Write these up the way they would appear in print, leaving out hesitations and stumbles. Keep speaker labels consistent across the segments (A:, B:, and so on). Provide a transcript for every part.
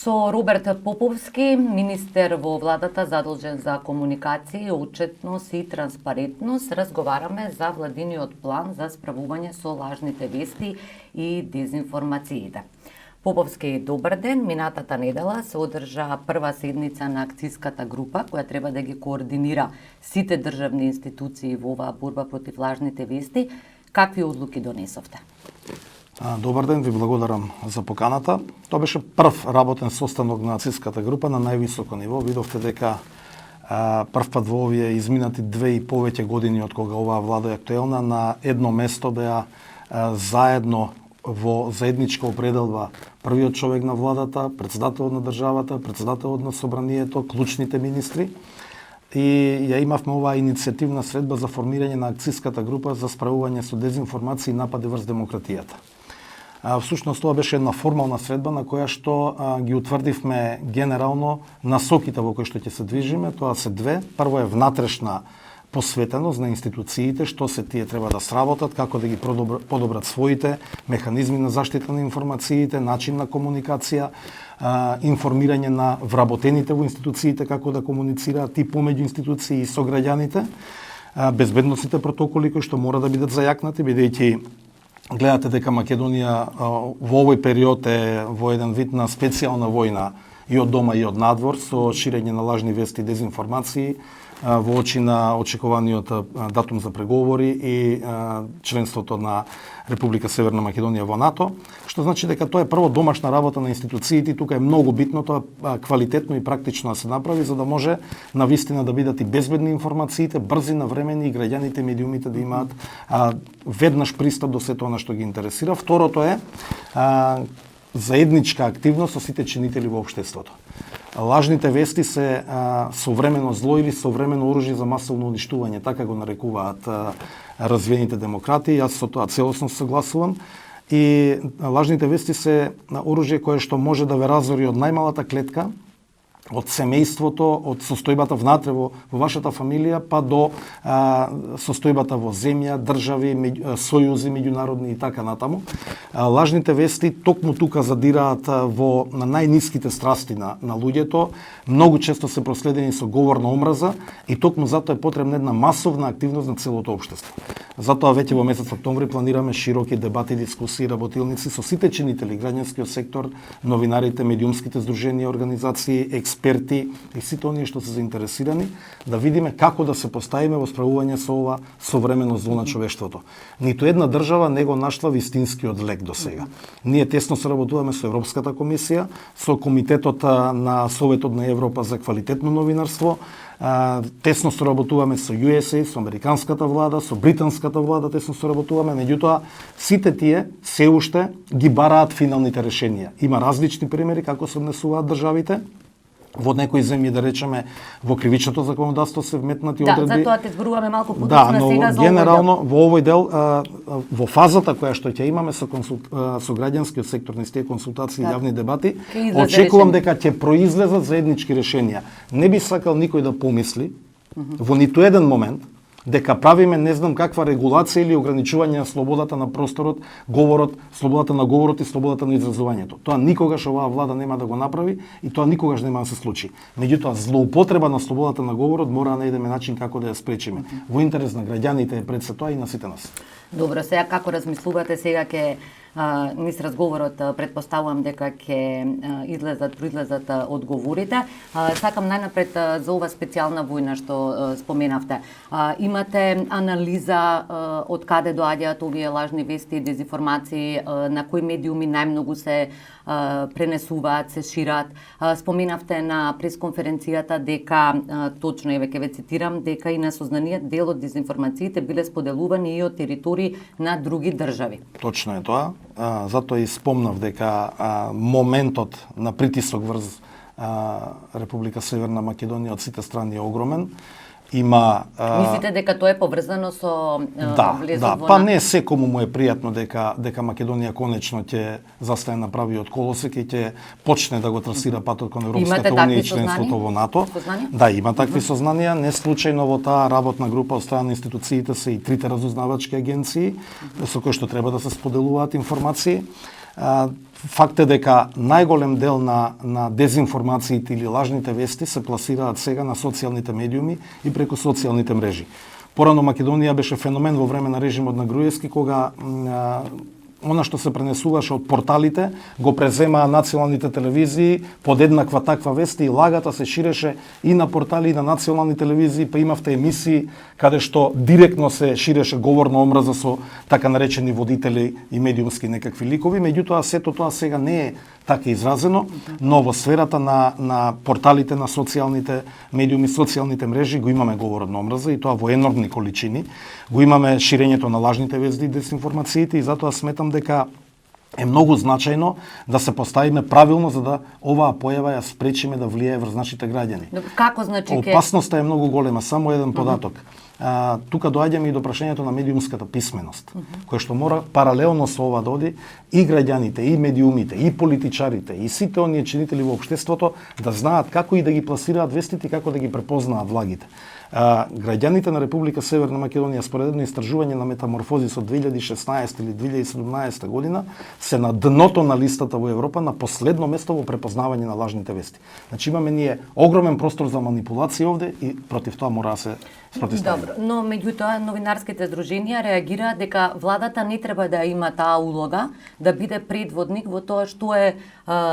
A: Со Роберт Поповски, министер во владата задолжен за комуникација, отчетност и транспарентност, разговараме за владиниот план за справување со лажните вести и дезинформациите. Поповски, добар ден. Минатата недела се одржа прва седница на акцијската група, која треба да ги координира сите државни институции во оваа борба против лажните вести. Какви одлуки донесовте?
B: Добар ден, ви благодарам за поканата. Тоа беше прв работен состанок на акцијската група на највисоко ниво. Видовте дека прв пат во овие изминати 2 и повеќе години од кога оваа влада е актуелна, на едно место беа заедно во заедничка определба првиот човек на владата, претседателот на државата, претседателот на собранието, клучните министри. И ја имавме оваа иницијативна средба за формирање на акцијската група за справување со дезинформации и напади врз демократијата. Всушност тоа беше една формална средба на која што ги утврдивме генерално насоките во кои што ќе се движиме. Тоа се две. Прво е внатрешна посветеност на институциите, што се тие треба да сработат, како да ги подобрат своите механизми на заштита на информациите, начин на комуникација, информирање на вработените во институциите, како да комуницираат и помеѓу институции и со граѓаните, безбедносните протоколи кои што мора да бидат зајакнати, бидејќи гледате дека Македонија во овој период е во еден вид на специјална војна и од дома и од надвор, со ширење на лажни вести и дезинформации, во очи на очекуваниот датум за преговори и членството на Република Северна Македонија во НАТО, што значи дека тоа е прво домашна работа на институциите и тука е многу битно тоа квалитетно и практично да се направи, за да може навистина да бидат и безбедни информациите, брзи, навремени и граѓаните и медиумите да имаат веднаш пристап до сето она што ги интересира. Второто е заедничка активност со сите чинители во општеството. Лажните вести се современо зло или современо оружје за масовно уништување, така го нарекуваат развиените демократи. Јас со тоа целосно согласувам. И лажните вести се оружје кое што може да ве разори од најмалата клетка, од семејството, од состојбата внатре во вашата фамилија, па до состојбата во земја, држави, сојузи меѓународни и така натаму. Лажните вести токму тука задираат во на најниските страсти на луѓето, многу често се проследени со говор на омраза и токму затоа е потребна една масовна активност на целото општество. Затоа веќе во месец октомври планираме широки дебати, дискусии, работилници со сите чинители, граѓанскиот сектор, новинарите, медиумските здруженија, организации, експерти и сите оние што се заинтересирани, да видиме како да се поставиме во справување со ова современо зло на човештвото. Ниту една држава не го нашла вистинскиот лек до сега. Ние тесно соработуваме со Европската комисија, со Комитетот на Советот на Европа за квалитетно новинарство, тесно соработуваме со USA, со американската влада, со британската влада, тесно соработуваме, меѓутоа сите тие се уште ги бараат финалните решенија. Има различни примери како се однесуваат државите. Во некои земји, да речеме, во кривичното законодавство се вметнати одредби.
A: Да, затоа те зборуваме малку подоцна сега за овој
B: генерално во овој дел, во фазата која што ќе имаме со граѓанскиот сектор на тие консултации и јавни дебати, очекувам дека ќе произлезат заеднички решенија. Не би сакал никој да помисли во ниту еден момент дека правиме не знам каква регулација или ограничување на слободата на просторот, говорот, слободата на говорот и слободата на изразувањето. Тоа никогаш оваа влада нема да го направи и тоа никогаш нема да се случи. Меѓутоа, злоупотреба на слободата на говорот мора да најдеме начин како да ја спречиме. Во интерес на граѓаните пред се тоа и на сите нас.
A: Добро, сега како размислувате, сега ќе низ разговорот претпоставувам дека ќе произлезат одговорите. Сакам најнапред за ова специјална војна што споменавте. Имате анализа од каде доаѓаат овие лажни вести и дезинформации, на кои медиуми најмногу се пренесуваат, се шираат. Споменавте на пресконференцијата дека, точно еве ќе ве цитирам, дека и на сознаниот дел од дезинформациите биле споделувани и од територии на други држави.
B: Точно е тоа. Затоа и спомнав дека моментот на притисок врз Република Северна Македонија од сите страни е огромен. Има
A: Мислите дека тоа е поврзано со влезот во
B: па не секому му е пријатно дека Македонија конечно ќе застане на правиот колосек и ќе почне да го трасира патот кон Европската унија и членството во НАТО. Да, има такви сознанија. Не случајно во таа работна група од страна на институциите се и трите разузнавачки агенции со кои што треба да се споделуваат информации. Факт е дека најголем дел на дезинформациите или лажните вести се пласираат сега на социјалните медиуми и преку социјалните мрежи. Порано Македонија беше феномен во време на режимот на Груевски, кога она што се пренесуваше од порталите го преземаа националните телевизии под еднаква таква вести и лагата се ширеше и на портали и на национални телевизии, па имавте емисии каде што директно се ширеше говор на омраза со така наречени водители и медиумски некакви ликови. Меѓутоа сето тоа сега не е така изразено, но во сферата на порталите на социјалните медиуми, социјалните мрежи го имаме говорот на омраза и тоа во енормни количини. Го имаме ширењето на лажните вести и дезинформациите и затоа сметам дека е многу значајно да се поставиме правилно за да оваа појава ја спречиме да влијае врз нашите граѓани.
A: Како значи
B: Опасноста е многу голема, само еден податок. Тука доаѓаме и до прашањето на медиумската писменост, која што мора паралелно со ова да оди и граѓаните, и медиумите, и политичарите, и сите оние чинители во општеството да знаат како и да ги пласираат вестите и како да ги препознаат влагите. Граѓаните на Република Северна Македонија според едно истражување на Метаморфозис од 2016 или 2017 година се на дното на листата во Европа, на последно место во препознавање на лажните вести. Значи имаме ние огромен простор за манипулација овде и против тоа мора да се противставиме.
A: Добро, но меѓутоа новинарските здруженија реагираат дека владата не треба да има таа улога да биде предводник во тоа што е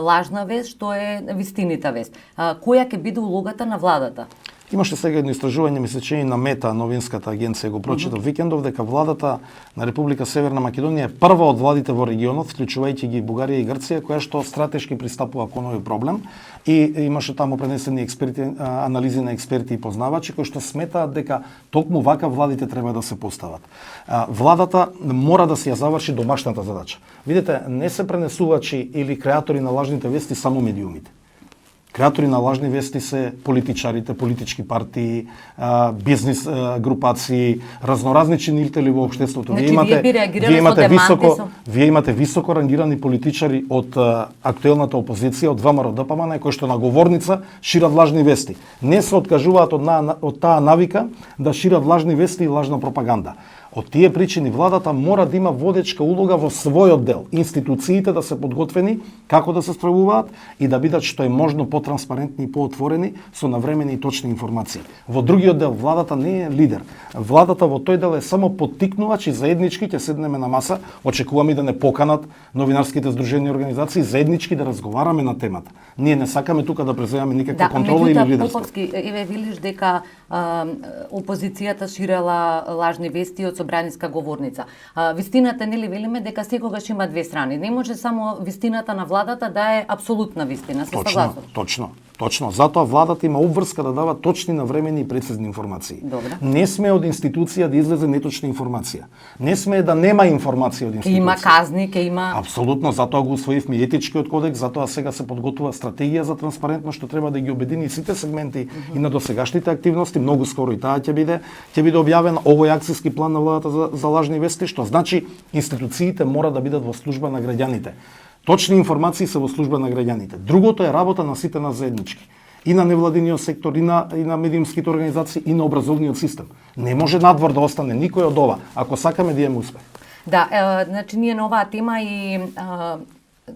A: лажна вест, што е вистинита вест. Која ќе биде улогата на владата?
B: Имаше сега едно истражување, ми се чини на Мета, новинската агенција, го прочитав викендов, дека владата на Република Северна Македонија е прва од владите во регионот, вклучувајќи ги Бугарија и Грција, која што стратешки пристапува кон овој проблем и имаше таму пренесени експерти, анализи на експерти и познавачи кои што сметаат дека токму вака владите треба да се постават. Владата мора да се ја заврши домашната задача. Видете, не се пренесувачи или креатори на лажните вести само медиумите. Креатори на лажни вести се политичарите, политички партии, бизнис групации, разноразни чинители во општеството.
A: Значи,
B: вие имате високо рангирани политичари од актуелната опозиција, од ВМРО ДПМН, кои што на говорница шират лажни вести. Не се откажуваат од таа навика да шират лажни вести и лажна пропаганда. Од тие причини владата мора да има водечка улога во својот дел. Институциите да се подготвени како да се справуваат и да бидат што е можно потранспарентни и поотворени со навремени и точни информации. Во другиот дел владата не е лидер. Владата во тој дел е само поттикнувач и заеднички ќе седнеме на маса, очекуваме да не поканат новинарските здружени организации заеднички да разговараме на темата. Ние не сакаме тука да преземаме никаква контрола или лидерство.
A: Поповски, еве велиш дека опозицијата ширела лажни вести од собраниска говорница. Вистината нели велиме дека секогаш има две страни. Не може само вистината на владата да е апсолутна вистина. Се согласувам.
B: Точно. Затоа владата има обврска да дава точни, навремени и прецизни информации.
A: Добре.
B: Не сме од институција да излезе неточна информација. Не сме да нема информација од институција.
A: Ке има казни, ке има...
B: Апсолутно, затоа го усвоивме етичкиот кодекс, затоа сега се подготвува стратегија за транспарентност што треба да ги обедини сите сегменти и на досегашните активности. Многу скоро и таа ќе биде објавен овој акцијски план на владата за лажни вести, што значи институциите мора да бидат во служба на граѓаните. Точни информации се во служба на граѓаните. Другото е работа на сите нас заеднички. И на невладиниот сектор, и на медиумските организации, и на образовниот систем. Не може надвор да остане никој од ова, ако сакаме да имаме успех.
A: Да, значи ние на оваа тема и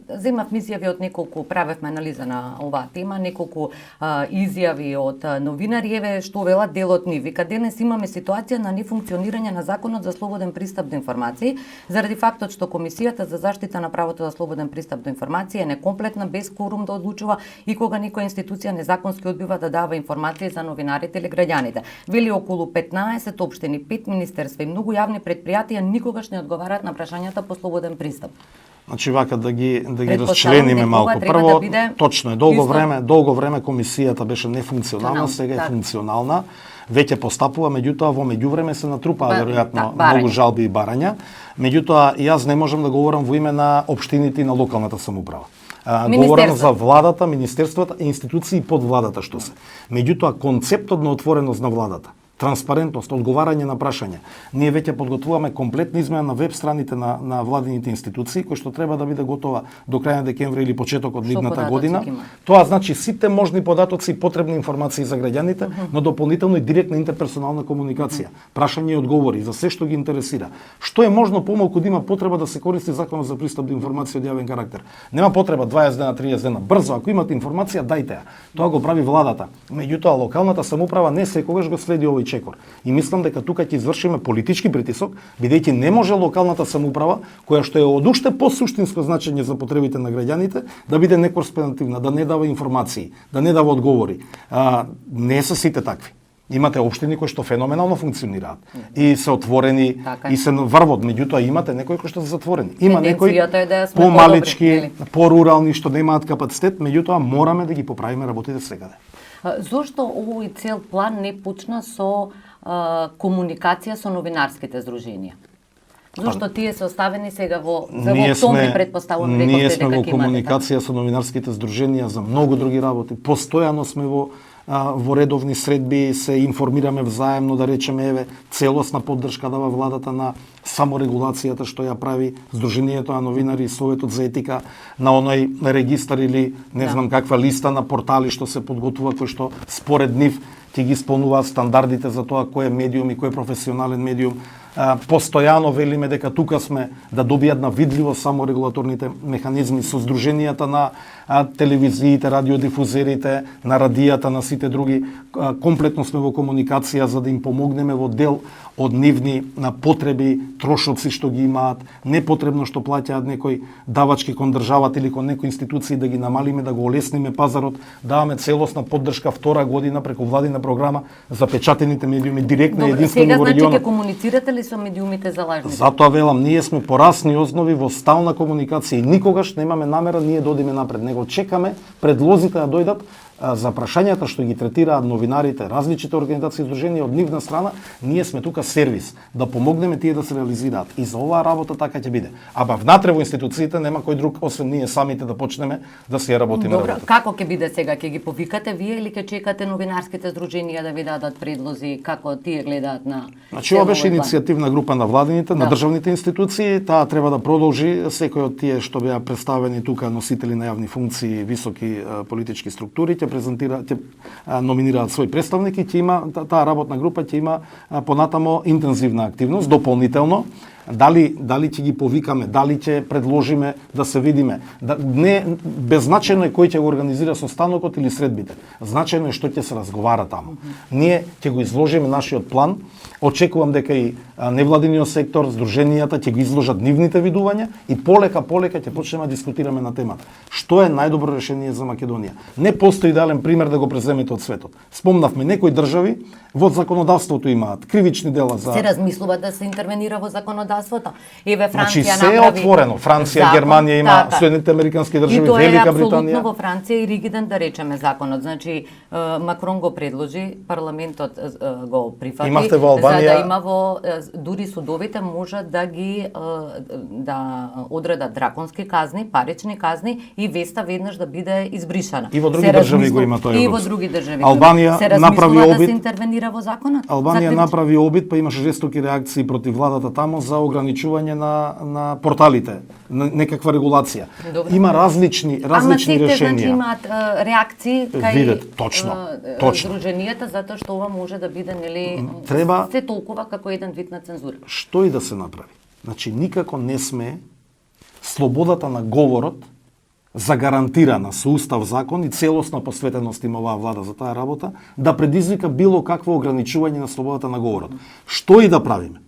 A: земав изјави од неколку, правевме анализа на оваа тема, неколку изјави од новинари, еве што велат делот нив. Вика, денес имаме ситуација на нефункционирање на законот за слободен пристап до информации, заради фактот што Комисијата за заштита на правото за слободен пристап до информација е некомплетна, без кворум да одлучува и кога некоја институција незаконски одбива да дава информации за новинарите или граѓаните. Вели околу 15 општини, 5 министерства и многу јавни предпријатија никогаш не одговараат на прашањата по слободен пристап.
B: Значи вака да ги расчлениме малку. Прво, точно е, долго време комисијата беше нефункционална, сега е функционална, веќе постапува, меѓутоа во меѓувреме се натрупаа веројатно многу жалби и барања. Меѓутоа јас не можам да говорам во име на општините и на локалната самоуправа. Говорам за владата, министерствата и институции под владата што се. Меѓутоа концептот на отвореност на владата транспарентност, одговарање на прашања. Ние веќе подготвуваме комплетна измена на веб страните на владините институции, кој што треба да биде готова до крај на декември или почеток од идната година. Тоа значи сите можни податоци и потребни информации за граѓаните, но дополнително и директна интерперсонална комуникација, прашања и одговори за се што ги интересира. Што е можно помалку да има потреба да се користи законот за пристап до информација од јавен карактер. Нема потреба 20 дена, 30 дена. Брзо, ако имате информација, дајте ја. Тоа го прави владата. Меѓутоа, локалната самоуправа не секогаш го следи овој чекор. И мислам дека тука ќе извршиме политички притисок, бидејќи не може локалната самоуправа, која што е од уште посуштинско значење за потребите на граѓаните, да биде некорспондативна, да не дава информации, да не дава одговори. Не се сите такви. Имате општини кои што феноменално функционираат и се отворени и се врват, меѓутоа имате некои кои што се затворени. Има некои помалички, порурални што немаат капацитет, меѓутоа мораме да ги поправиме работите секаде.
A: Зошто овој цел план не почна со комуникација со новинарските здруженија? Зошто тие се оставени сега во октомври, предпоставувам, рековте дека
B: ние сме во
A: имате
B: комуникација со новинарските здруженија за многу други работи. Постојано сме во редовни средби, се информираме взаемно, да речеме, еве, целосна поддршка дава владата на саморегулацијата што ја прави Сдруженијето на новинари и Советот за етика на оној регистар или не знам каква листа на портали што се подготвува, кој што според нив ќе ги исполнуваат стандардите за тоа кој е медиум и кој е професионален медиум. Постојано велиме дека тука сме да добијат на видливост само регулаторните механизми со здруженијата на телевизиите, радиодифузерите, на радијата, на сите други. Комплетно сме во комуникација за да им помогнеме во дел од нивни потреби, трошоци што ги имаат, непотребно што плаќаат некои давачки кон државата или кон некои институции, да ги намалиме, да го олесниме пазарот, даваме целосна поддршка втора година преку владина програма за печатените медиуми директно и единствено во регионот.
A: Сега значи ќе комуницирате ли со медиумите за лажните?
B: Затоа велам, ние сме по расни основи во стална комуникација и никогаш немаме намера ние да одиме напред, него чекаме предлозите да дојдат за прашањата што ги третираат новинарите, различните организации и здруженија од нивна страна. Ние сме тука сервис да помогнеме тие да се реализираат и за оваа работа така ќе биде. Аба внатре во институциите нема кој друг освен ние самите да почнеме да се работиме.
A: Добро, како ќе биде сега? Ќе ги повикате вие или ќе чекате новинарските здруженија да ви дадат предлози како тие гледаат на?
B: Значи ова беше иницијативна група на владините, на државните институции, таа треба да продолжи. Секој од тие што беа представени тука носители на јавни функции, високи политички структури ќе номинираат свој представник и ќе има таа работна група ќе има понатамо интензивна активност дополнително. Дали ќе ги повикаме, дали ќе предложиме да се видиме. Не беззначајно е кој ќе го организира состанокот или средбите. Значајно е што ќе се разговара таму. Ние ќе го изложиме нашиот план. Очекувам дека и невладиниот сектор, здруженијата ќе го изложат нивните видувања и полека ќе почнеме да дискутираме на темата. Што е најдобро решение за Македонија? Не постои идеален пример да го преземете од светот. Спомнавме некои држави во законодавството имаат кривични дела за
A: се размислува да се интервенира во законодавството. Еве Франција
B: значи, се е отворено. Франција, Германија има, Соединетите американски држави, Велика Британија. И тоа е
A: апсолутно во Франција и ригиден, да речеме, законот. Значи Макрон го предложи, парламентот го прифати.
B: Имавте во Албанија,
A: за да има дури судовите можат да ги да одредат драконски казни, парични казни и веста веднаш да биде избришана.
B: И во други држави го има тоа.
A: И во други држави.
B: Албанија направи обид
A: да се интервенира во законот.
B: Албанија направи обид, па имаше жестоки реакции против владата тамо за ограничување на порталите, некаква регулација.
A: Добре.
B: Има различни решенија.
A: Значи имаат реакции кај
B: видет точно.
A: Здруженијата затоа што ова може да биде нели
B: треба
A: се толкува како еден вид на цензура.
B: Што и да се направи. Значи никако не сме слободата на говорот загарантирана со устав, закон и целосна посветеност има оваа влада за таа работа, да предизвика било какво ограничување на слободата на говорот. Што и да правиме.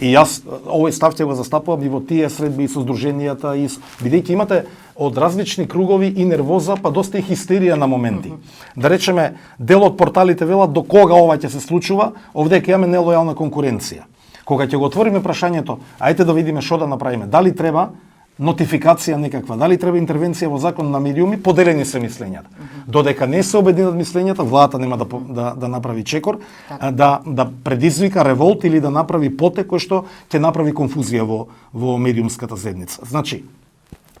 B: И јас овој став ќе го застапувам и во тие средби и со здруженијата и бидејќи имате од различни кругови и нервоза, па доста и хистерија на моменти. Да речеме, дел од порталите велат до кога ова ќе се случува, овде ќе имаме нелојална конкуренција. Кога ќе го отвориме прашањето, ајде да видиме што да направиме, дали треба нотификација некаква, дали треба интервенција во закон на медиуми, поделени се мислењата. Додека не се обединат мислењата, владата нема да направи чекор, да предизвика револт или да направи потек кој што ќе направи конфузија во медиумската заедница. Значи,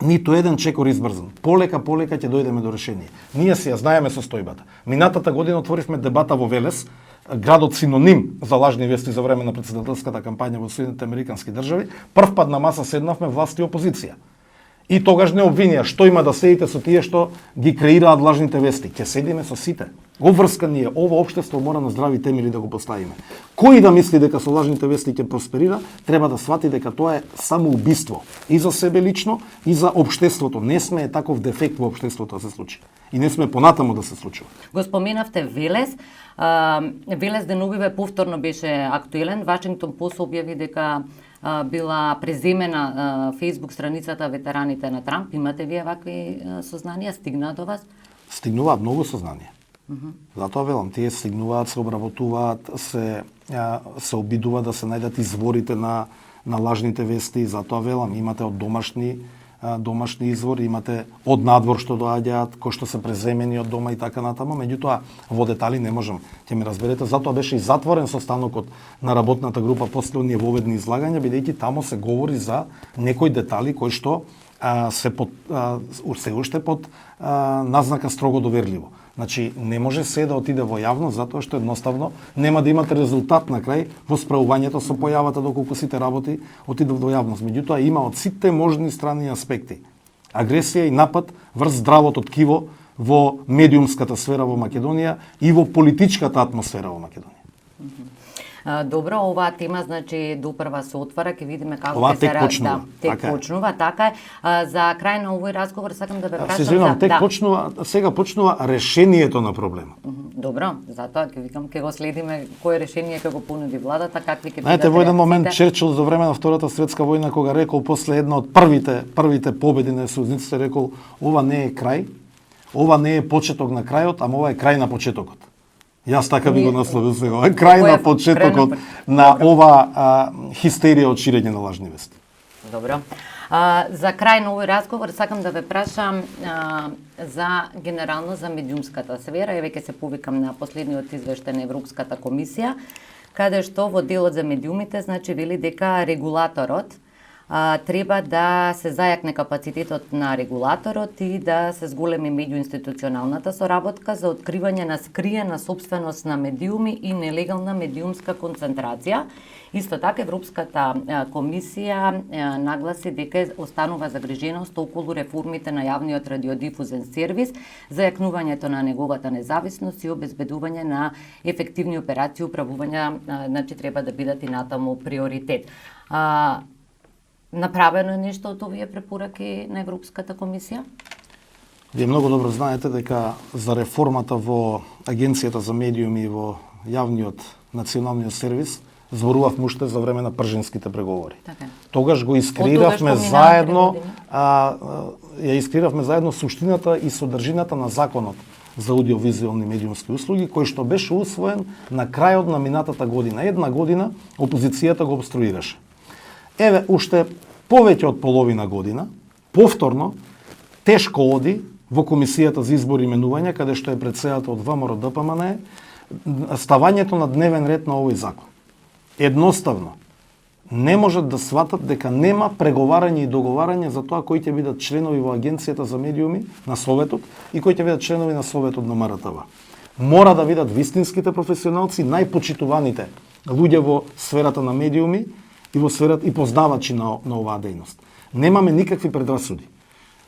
B: ниту еден чекор избрзан. Полека ќе дојдеме до решение. Ние си ја знаеме состојбата. Минатата година отворивме дебата во Велес, градот синоним за лажни вести за време на претседателската кампања во Соединетите Американски држави, прв пат на маса седнавме власт и опозиција. И тогаш не обвинија што има да седите со тие што ги креираат лажните вести. Ќе седиме со сите. Обврскани е ово општество, мора на здрави темели да го поставиме. Кој да мисли дека со лажните вести ќе просперира, треба да свати дека тоа е самоубиство и за себе лично и за општеството. Не сме таков дефект во општеството да се случи. И не сме понатаму да се случува.
A: Го споменавте Велес. Велес деновиве повторно беше актуелен. Вашингтон Пост објави дека била преземена Facebook страницата ветераните на Трамп. Имате вие вакви сознанија? Стигнаа до вас?
B: Стигнуваат многу сознанија. Затоа велам, тие стигнуваат, се обработуваат, се обидуваат да се најдат изворите на лажните вести. Затоа велам, имате од домашни извори, имате од надвор што доаѓаат, кои што се преземени од дома и така натаму, меѓутоа во детали не можам, ќе ме разберете, затоа беше и затворен состанокот на работната група после оние воведни излагања, бидејќи таму се говори за некои детали кои што се уште под назнака строго доверливо. Значи, не може се да отиде во јавност, затоа што едноставно нема да имате резултат на крај во справувањето со појавата доколку сите работи отидат во јавност. Меѓутоа, има од сите можни страни и аспекти агресија и напад врз здравото ткиво во медиумската сфера во Македонија и во политичката атмосфера во Македонија.
A: Добро, оваа тема значи допрва се отвара, ќе видиме како
B: ќе
A: се
B: почнува.
A: почнува, така е. За крај на овој разговор сакам да ве прашам
B: се извинувам, почнува, сега почнува решението на проблемот.
A: Добро, затоа ќе викам ќе го следиме кое решение ќе го понуди владата, какви ќе бидат.
B: Знаете, во еден момент Черчил за време на Втората светска војна кога рекол после една од првите победи на сојузниците рекол ова не е крај, ова не е почеток на крајот, ама ова е крај на почетокот. Јас така би го насловил сега. Ова е крај на почетокот на ова хистерија од ширење на лажни вести.
A: Добро. За крај на овој разговор сакам да ве прашам за генерално за медиумската сфера. Еве ќе се повикам на последниот извештај на Европската комисија, каде што во делот за медиумите значи вели дека регулаторот треба да се зајакне капацитетот на регулаторот и да се зголеми меѓуинституционалната соработка за откривање на скриена собственост на медиуми и нелегална медиумска концентрација. Исто така Европската комисија нагласи дека останува загриженост околу реформите на јавниот радиодифузен сервис, зајакнувањето на неговата независност и обезбедување на ефективни операции управување, значи треба да бидат и натаму приоритет. Направено е нешто од овие препораки на Европската комисија?
B: Вие многу добро знаете дека за реформата во Агенцијата за медиуми и во јавниот националниот сервис зборувавме уште за време на пржинските преговори.
A: Така.
B: Тогаш го искреиравме заедно, ја искреиравме заедно суштината и содржината на законот за аудиовизуелни медиумски услуги, кој што беше усвоен на крајот на минатата година. Една година опозицијата го обструираше. Еве, уште повеќе од половина година, повторно, тешко оди во Комисијата за избор и именување, каде што е претседател од ВМРО ДПМН, ставањето на дневен ред на овој закон. Едноставно, не можат да сватат дека нема преговарање и договарање за тоа кои ќе бидат членови во Агенцијата за медиуми на Советот и кои ќе бидат членови на Советот на МРТВ. Мора да бидат вистинските професионалци, најпочитуваните луѓе во сферата на медиуми и во сферата и познавачи на оваа дејност. Немаме никакви предрасуди.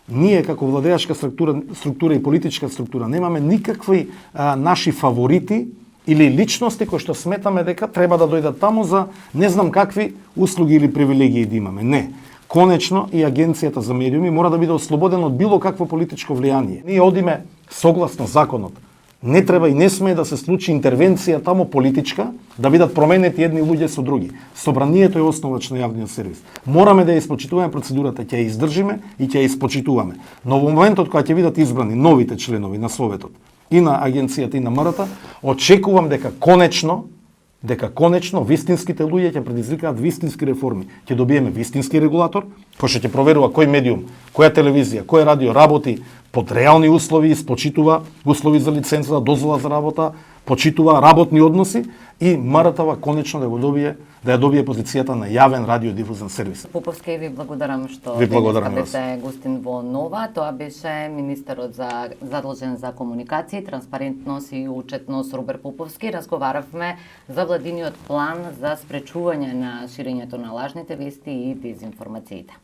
B: Ние како владеачка структура и политичка структура немаме никакви наши фаворити или личности кои што сметаме дека треба да дојдат таму за не знам какви услуги или привилегии да имаме. Не. Конечно и Агенцијата за медиуми мора да биде ослободена од било какво политичко влијание. Ние одиме согласно законот. Не треба и не смее да се случи интервенција тамо политичка, да бидат променети едни луѓе со други. Собранието е основач на јавниот сервис. Мораме да ја испочитуваме процедурата, ќе ја издржиме и ќе ја испочитуваме. Но во моментот кога ќе бидат избрани новите членови на Советот и на Агенцијата и на МРТ, очекувам дека конечно вистинските луѓе ќе предизвикаат вистински реформи. Ќе добиеме вистински регулатор, кој што ќе проверува кој медиум, која телевизија, кој радио работи под реални услови, испочитува услови за лиценца, дозвола за работа, почитува работни односи и МРТВ конечно да ја добие позицијата на јавен радиодифузен сервис.
A: Поповски, ви благодарам што
B: Ви благодарам
A: беше гостин во Нова. Тоа беше министерот задолжен за комуникација, транспарентност и учетност Роберт Поповски. Разговаравме за владиниот план за спречување на ширењето на лажните вести и дезинформациите.